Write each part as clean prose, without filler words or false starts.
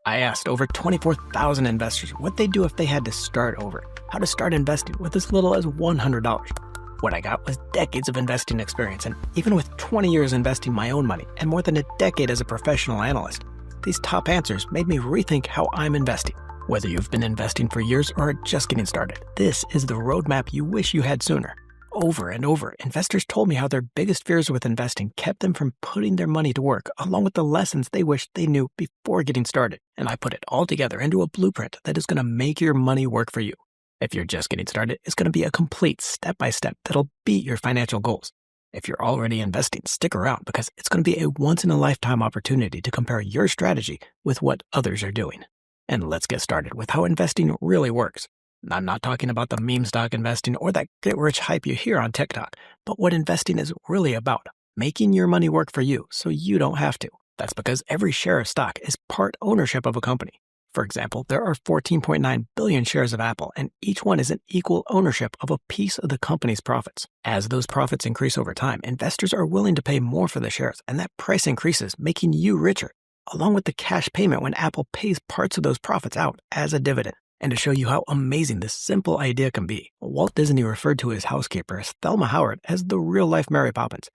I asked over 24,000 investors what they'd do if they had to start over, how to start investing with as little as $100. What I got was decades of investing experience, and even with 20 years investing my own money and more than a decade as a professional analyst, these top answers made me rethink how I'm investing. Whether you've been investing for years or are just getting started, this is the roadmap you wish you had sooner. Over and over, investors told me how their biggest fears with investing kept them from putting their money to work, along with the lessons they wished they knew before getting started. And I put it all together into a blueprint that is going to make your money work for you. If you're just getting started, it's going to be a complete step-by-step that'll beat your financial goals. If you're already investing, stick around because it's going to be a once-in-a-lifetime opportunity to compare your strategy with what others are doing. And let's get started with how investing really works. I'm not talking about the meme stock investing or that get-rich hype you hear on TikTok, but what investing is really about, making your money work for you so you don't have to. That's because every share of stock is part ownership of a company. For example, there are 14.9 billion shares of Apple, and each one is an equal ownership of a piece of the company's profits. As those profits increase over time, investors are willing to pay more for the shares, and that price increases, making you richer, along with the cash payment when Apple pays parts of those profits out as a dividend. And to show you how amazing this simple idea can be, Walt Disney referred to his housekeeper, Thelma Howard, as the real-life Mary Poppins.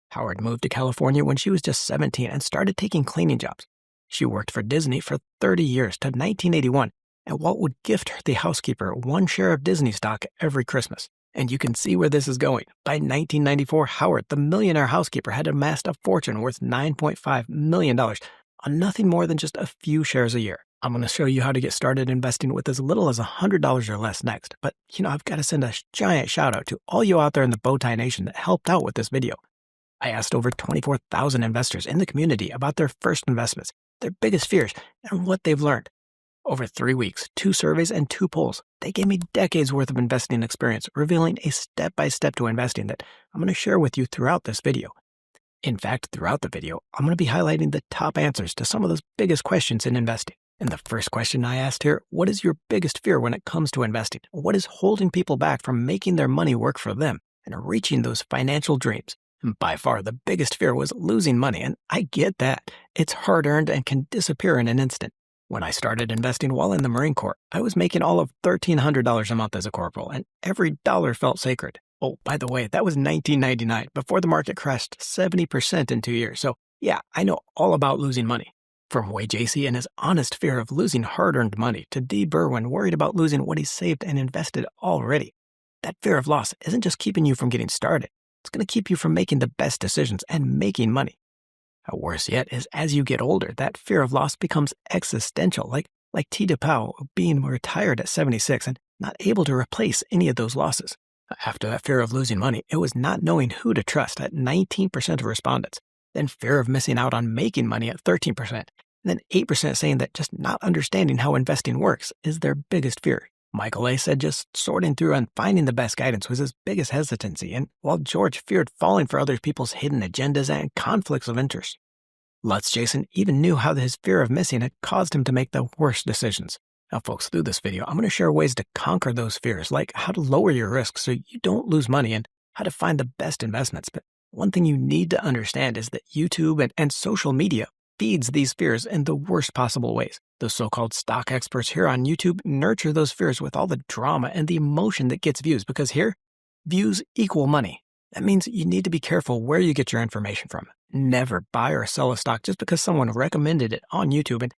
Howard moved to California when she was just 17 and started taking cleaning jobs. She worked for Disney for 30 years to 1981, and Walt would gift her, the housekeeper, one share of Disney stock every Christmas. And you can see where this is going. By 1994, Howard, the millionaire housekeeper, had amassed a fortune worth $9.5 million on nothing more than just a few shares a year. I'm going to show you how to get started investing with as little as $100 or less next. But, I've got to send a giant shout out to all you out there in the Bowtie Nation that helped out with this video. I asked over 24,000 investors in the community about their first investments, their biggest fears, and what they've learned. Over 3 weeks, 2 surveys, and 2 polls, they gave me decades worth of investing experience, revealing a step-by-step to investing that I'm going to share with you throughout this video. In fact, throughout the video, I'm going to be highlighting the top answers to some of those biggest questions in investing. And the first question I asked here, what is your biggest fear when it comes to investing? What is holding people back from making their money work for them and reaching those financial dreams? And by far, the biggest fear was losing money, and I get that. It's hard-earned and can disappear in an instant. When I started investing while in the Marine Corps, I was making all of $1,300 a month as a corporal, and every dollar felt sacred. Oh, by the way, that was $19.99, before the market crashed 70% in 2 years. So yeah, I know all about losing money. From Wade Jacey and his honest fear of losing hard-earned money to Dee Berwin worried about losing what he saved and invested already. That fear of loss isn't just keeping you from getting started. It's going to keep you from making the best decisions and making money. Worse yet is as you get older, that fear of loss becomes existential, like T. DePauw being retired at 76 and not able to replace any of those losses. After that fear of losing money, it was not knowing who to trust at 19% of respondents. Then fear of missing out on making money at 13%, and then 8% saying that just not understanding how investing works is their biggest fear. Michael A. said just sorting through and finding the best guidance was his biggest hesitancy, and while George feared falling for other people's hidden agendas and conflicts of interest. Lutz Jason even knew how his fear of missing had caused him to make the worst decisions. Now, folks, through this video, I'm going to share ways to conquer those fears, like how to lower your risk so you don't lose money and how to find the best investments. But one thing you need to understand is that YouTube and social media feeds these fears in the worst possible ways. The so-called stock experts here on YouTube nurture those fears with all the drama and the emotion that gets views, because here, views equal money. That means you need to be careful where you get your information from. Never buy or sell a stock just because someone recommended it on YouTube, and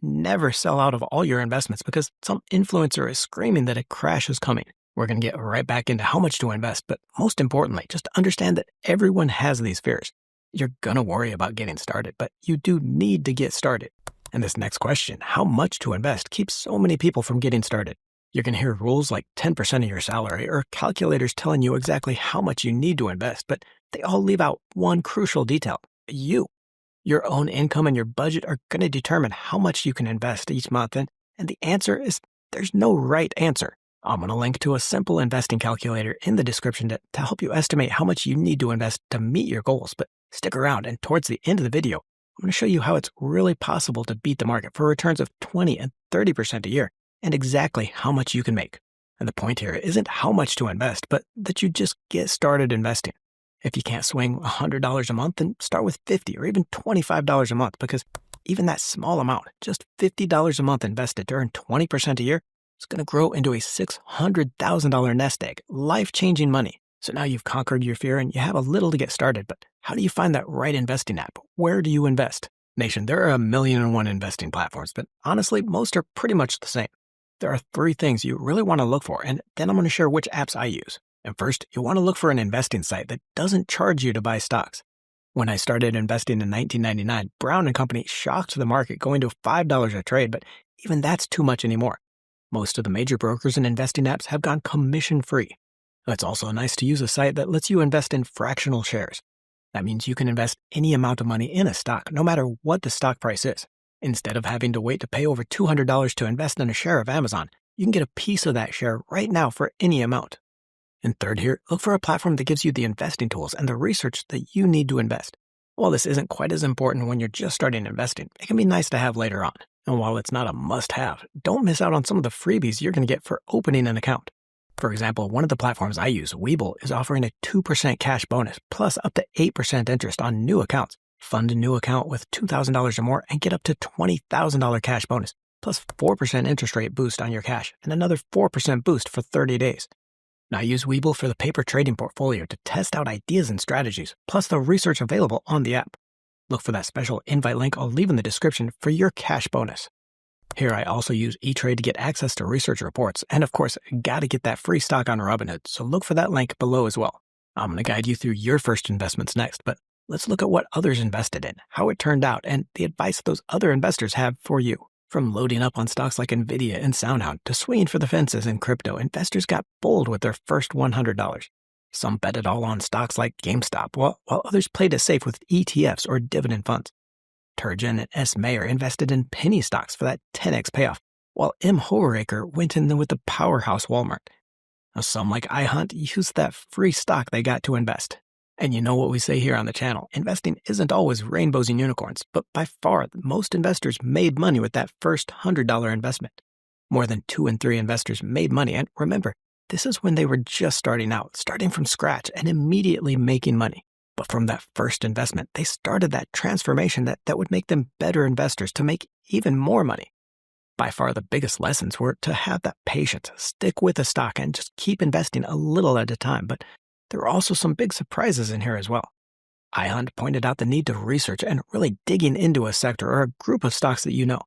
never sell out of all your investments because some influencer is screaming that a crash is coming. We're going to get right back into how much to invest, but most importantly, just understand that everyone has these fears. You're going to worry about getting started, but you do need to get started. And this next question, how much to invest, keeps so many people from getting started. You can hear rules like 10% of your salary or calculators telling you exactly how much you need to invest, but they all leave out one crucial detail: you. Your own income and your budget are going to determine how much you can invest each month, and the answer is there's no right answer. I'm going to link to a simple investing calculator in the description to help you estimate how much you need to invest to meet your goals. But stick around, and towards the end of the video, I'm going to show you how it's really possible to beat the market for returns of 20 and 30% a year, and exactly how much you can make. And the point here isn't how much to invest, but that you just get started investing. If you can't swing $100 a month, then start with $50 or even $25 a month, because even that small amount, just $50 a month invested to earn 20% a year, is going to grow into a $600,000 nest egg, life-changing money. So now you've conquered your fear and you have a little to get started, but how do you find that right investing app? Where do you invest? Nation, there are 1,000,001 investing platforms, but honestly, most are pretty much the same. There are 3 things you really want to look for, and then I'm going to share which apps I use. And first, you want to look for an investing site that doesn't charge you to buy stocks. When I started investing in 1999, Brown & Company shocked the market going to $5 a trade, but even that's too much anymore. Most of the major brokers and investing apps have gone commission-free. It's also nice to use a site that lets you invest in fractional shares. That means you can invest any amount of money in a stock, no matter what the stock price is. Instead of having to wait to pay over $200 to invest in a share of Amazon, you can get a piece of that share right now for any amount. And third here, look for a platform that gives you the investing tools and the research that you need to invest. While this isn't quite as important when you're just starting investing, it can be nice to have later on. And while it's not a must-have, don't miss out on some of the freebies you're going to get for opening an account. For example, one of the platforms I use, Webull, is offering a 2% cash bonus plus up to 8% interest on new accounts. Fund a new account with $2,000 or more and get up to $20,000 cash bonus, plus 4% interest rate boost on your cash and another 4% boost for 30 days. Now use Webull for the paper trading portfolio to test out ideas and strategies, plus the research available on the app. Look for that special invite link I'll leave in the description for your cash bonus. Here I also use E-Trade to get access to research reports, and of course, gotta get that free stock on Robinhood, so look for that link below as well. I'm gonna guide you through your first investments next, but let's look at what others invested in, how it turned out, and the advice those other investors have for you. From loading up on stocks like Nvidia and SoundHound to swinging for the fences in crypto, investors got bold with their first $100. Some bet it all on stocks like GameStop, while others played it safe with ETFs or dividend funds. Turgeon and S. Mayer invested in penny stocks for that 10x payoff, while M. Houbraker went in with the powerhouse Walmart. Now, some like iHunt used that free stock they got to invest. And you know what we say here on the channel, investing isn't always rainbows and unicorns, but by far, most investors made money with that first $100 investment. More than 2 in 3 investors made money, and remember, this is when they were just starting out, starting from scratch and immediately making money. But from that first investment, they started that transformation that would make them better investors to make even more money. By far, the biggest lessons were to have that patience, stick with the stock, and just keep investing a little at a time. But there were also some big surprises in here as well. iHunt pointed out the need to research and really digging into a sector or a group of stocks that you know.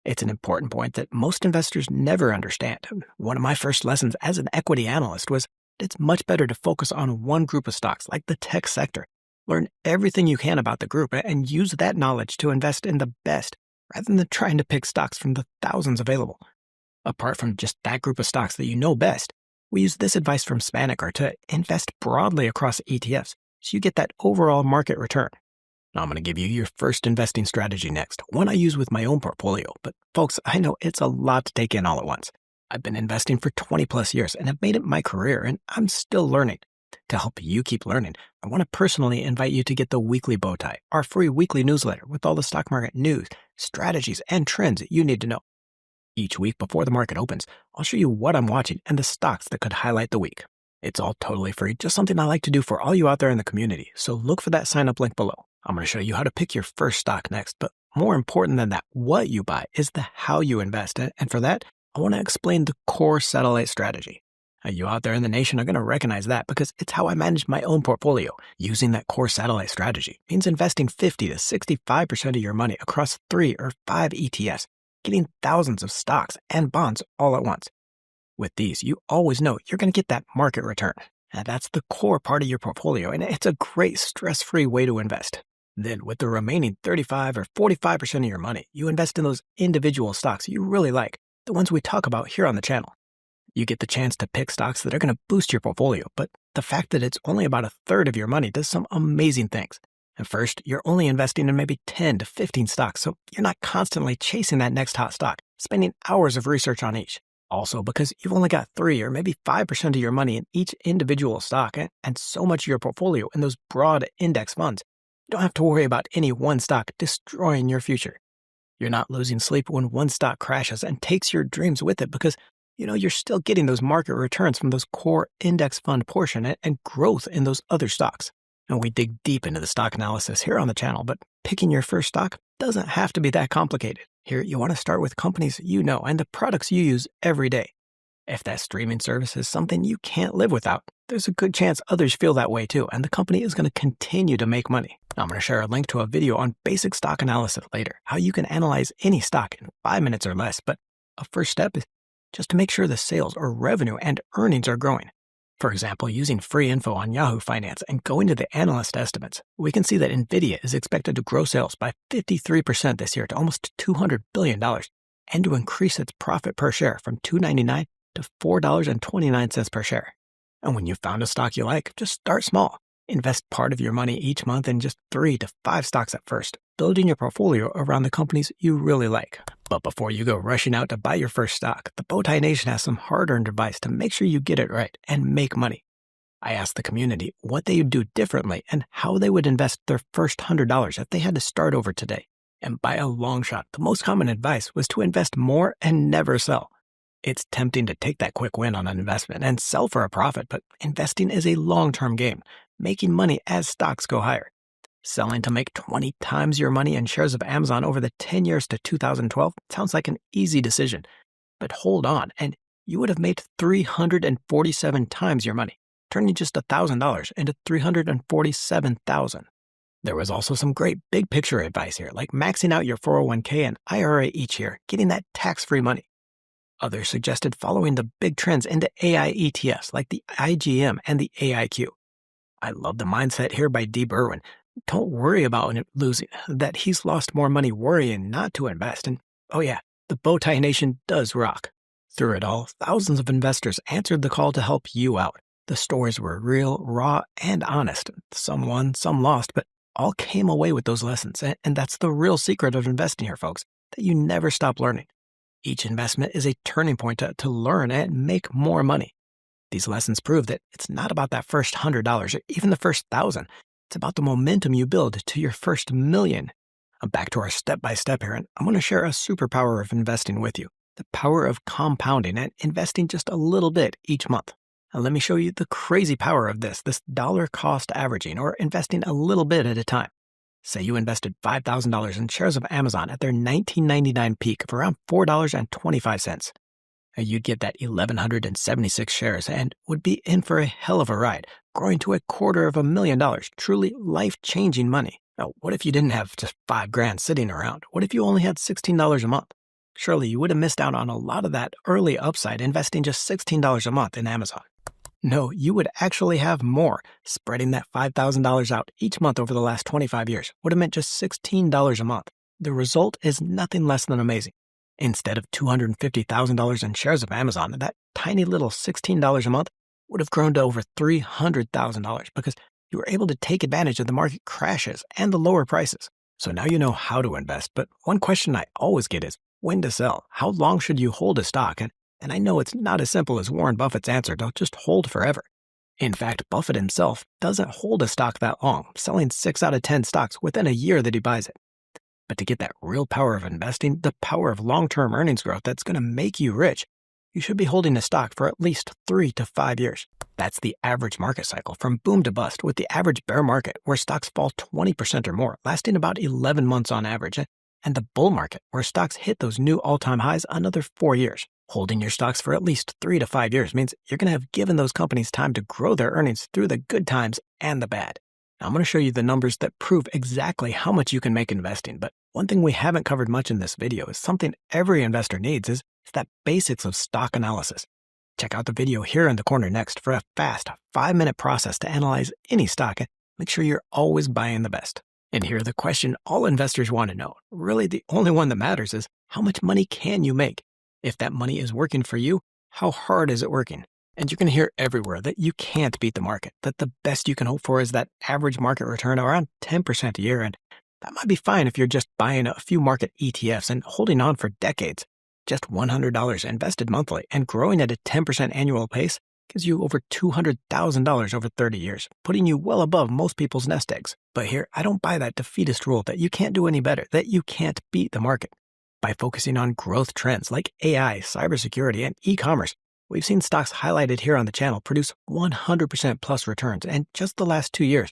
It's an important point that most investors never understand. One of my first lessons as an equity analyst was it's much better to focus on one group of stocks, like the tech sector. Learn everything you can about the group and use that knowledge to invest in the best, rather than trying to pick stocks from the thousands available. Apart from just that group of stocks that you know best, we use this advice from Spinnaker to invest broadly across ETFs, so you get that overall market return. Now I'm going to give you your first investing strategy next, one I use with my own portfolio. But folks, I know it's a lot to take in all at once. I've been investing for 20 plus years and have made it my career, and I'm still learning. To help you keep learning, I want to personally invite you to get the Weekly Bowtie, our free weekly newsletter with all the stock market news, strategies, and trends that you need to know. Each week before the market opens, I'll show you what I'm watching and the stocks that could highlight the week. It's all totally free, just something I like to do for all you out there in the community, so look for that sign up link below. I'm going to show you how to pick your first stock next, but more important than that, what you buy is the how you invest, and for that, I want to explain the core satellite strategy. Now, you out there in the nation are going to recognize that because it's how I manage my own portfolio. Using that core satellite strategy means investing 50 to 65% of your money across 3 or 5 ETFs, getting thousands of stocks and bonds all at once. With these, you always know you're going to get that market return. And that's the core part of your portfolio, and it's a great stress-free way to invest. Then, with the remaining 35 or 45% of your money, you invest in those individual stocks you really like, the ones we talk about here on the channel. You get the chance to pick stocks that are going to boost your portfolio, but the fact that it's only about a third of your money does some amazing things. And first, you're only investing in maybe 10 to 15 stocks, so you're not constantly chasing that next hot stock, spending hours of research on each. Also, because you've only got 3 or maybe 5% of your money in each individual stock and so much of your portfolio in those broad index funds, you don't have to worry about any one stock destroying your future. You're not losing sleep when one stock crashes and takes your dreams with it because you know you're still getting those market returns from those core index fund portion and growth in those other stocks. And we dig deep into the stock analysis here on the channel, but picking your first stock doesn't have to be that complicated. Here, you want to start with companies you know and the products you use every day. If that streaming service is something you can't live without, there's a good chance others feel that way too, and the company is going to continue to make money. Now, I'm going to share a link to a video on basic stock analysis later, how you can analyze any stock in 5 minutes or less, but a first step is just to make sure the sales or revenue and earnings are growing. For example, using free info on Yahoo Finance and going to the analyst estimates, we can see that NVIDIA is expected to grow sales by 53% this year to almost $200 billion and to increase its profit per share from $2.99 to $4.29 per share. And when you've found a stock you like, just start small. Invest part of your money each month in just 3 to 5 stocks at first, building your portfolio around the companies you really like. But before you go rushing out to buy your first stock, the Bowtie Nation has some hard-earned advice to make sure you get it right and make money. I asked the community what they would do differently and how they would invest their first $100 if they had to start over today. And by a long shot, the most common advice was to invest more and never sell. It's tempting to take that quick win on an investment and sell for a profit, but investing is a long-term game, making money as stocks go higher. Selling to make 20 times your money in shares of Amazon over the 10 years to 2012 sounds like an easy decision. But hold on, and you would have made 347 times your money, turning just $1,000 into $347,000. There was also some great big picture advice here, like maxing out your 401k and IRA each year, getting that tax-free money. Others suggested following the big trends into AI ETFs like the IGM and the AIQ. I love the mindset here by Dee Berwin. Don't worry about losing, that he's lost more money worrying not to invest. And oh yeah, the Bowtie Nation does rock. Through it all, thousands of investors answered the call to help you out. The stories were real, raw, and honest. Some won, some lost, but all came away with those lessons. And that's the real secret of investing here, folks, that you never stop learning. Each investment is a turning point to learn and make more money. These lessons prove that it's not about that first $100 or even the first 1,000. It's about the momentum you build to your first million. I'm back to our step-by-step here, and I'm going to share a superpower of investing with you, the power of compounding and investing just a little bit each month. Now let me show you the crazy power of this dollar cost averaging, or investing a little bit at a time. Say you invested $5,000 in shares of Amazon at their $19.99 peak of around $4.25. You'd get that 1,176 shares and would be in for a hell of a ride, growing to $250,000, truly life-changing money. Now, what if you didn't have just $5,000 sitting around? What if you only had $16 a month? Surely you would have missed out on a lot of that early upside investing just $16 a month in Amazon. No, you would actually have more. Spreading that $5,000 out each month over the last 25 years would have meant just $16 a month. The result is nothing less than amazing. Instead of $250,000 in shares of Amazon, that tiny little $16 a month would have grown to over $300,000 because you were able to take advantage of the market crashes and the lower prices. So now you know how to invest, but one question I always get is when to sell. How long should you hold a stock? And I know it's not as simple as Warren Buffett's answer to just hold forever. In fact, Buffett himself doesn't hold a stock that long, selling 6 out of 10 stocks within a year that he buys it. But to get that real power of investing, the power of long-term earnings growth that's going to make you rich, you should be holding a stock for at least 3 to 5 years. That's the average market cycle from boom to bust, with the average bear market where stocks fall 20% or more, lasting about 11 months on average, and the bull market where stocks hit those new all-time highs another 4 years. Holding your stocks for at least 3 to 5 years means you're going to have given those companies time to grow their earnings through the good times and the bad. Now, I'm going to show you the numbers that prove exactly how much you can make investing, but one thing we haven't covered much in this video is something every investor needs is that basics of stock analysis. Check out the video here in the corner next for a fast 5-minute process to analyze any stock and make sure you're always buying the best. And here the question all investors want to know, really the only one that matters, is how much money can you make? If that money is working for you, how hard is it working? And you're going to hear everywhere that you can't beat the market, that the best you can hope for is that average market return around 10% a year. And that might be fine if you're just buying a few market ETFs and holding on for decades. Just $100 invested monthly and growing at a 10% annual pace gives you over $200,000 over 30 years, putting you well above most people's nest eggs. But here, I don't buy that defeatist rule that you can't do any better, that you can't beat the market. By focusing on growth trends like AI, cybersecurity, and e-commerce, we've seen stocks highlighted here on the channel produce 100% plus returns in just the last 2 years.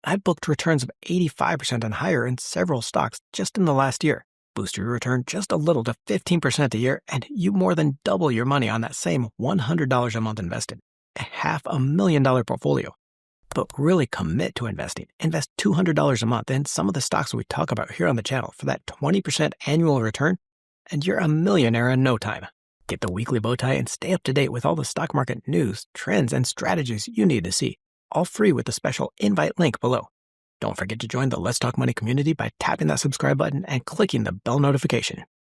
I've booked returns of 85% and higher in several stocks just in the last year. Boost your return just a little to 15% a year, and you more than double your money on that same $100 a month invested. A $500,000 portfolio. But really commit to investing. Invest $200 a month in some of the stocks we talk about here on the channel for that 20% annual return, and you're a millionaire in no time. Get the weekly bow tie and stay up to date with all the stock market news, trends, and strategies you need to see. All free with the special invite link below. Don't forget to join the Let's Talk Money community by tapping that subscribe button and clicking the bell notification.